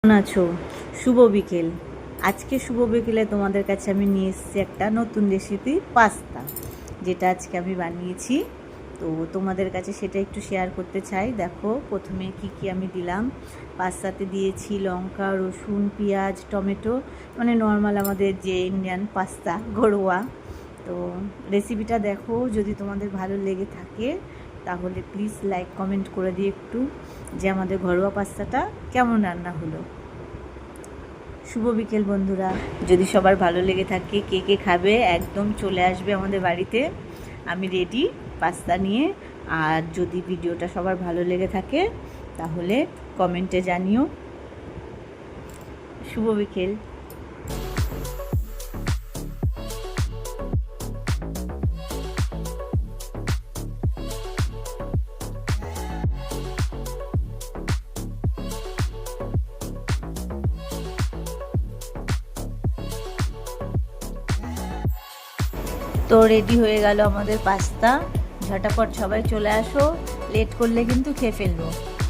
কেমন আছো? শুভ বিকেল। আজকে শুভ বিকেলে তোমাদের কাছে আমি নিয়ে এসেছি একটা নতুন রেসিপি, পাস্তা, যেটা আজকে আমি বানিয়েছি। তো তোমাদের কাছে সেটা একটু শেয়ার করতে চাই। দেখো প্রথমে কি আমি দিলাম। পাস্তাতে দিয়েছি লঙ্কা, রসুন, পেঁয়াজ, টমেটো, মানে নর্মাল আমাদের যে ইন্ডিয়ান পাস্তা, ঘরোয়া। তো রেসিপিটা দেখো, যদি তোমাদের ভালো লেগে থাকে তাহলে প্লিজ লাইক কমেন্ট করে দিও একটু, যে আমাদের ঘরোয়া পাস্তাটা কেমন রান্না হলো। শুভ বিকেল বন্ধুরা, যদি সবার ভালো লেগে থাকে, কে কে খাবে একদম চলে আসবে আমাদের বাড়িতে। আমি রেডি পাস্তা নিয়ে। আর যদি ভিডিওটা সবার ভালো লেগে থাকে তাহলে কমেন্টে জানিও। শুভ বিকেল। তো রেডি হয়ে গেল আমাদের পাস্তা। ঝটাপট সবাই চলে আসো, লেট করলে কিন্তু খেয়ে ফেলবো।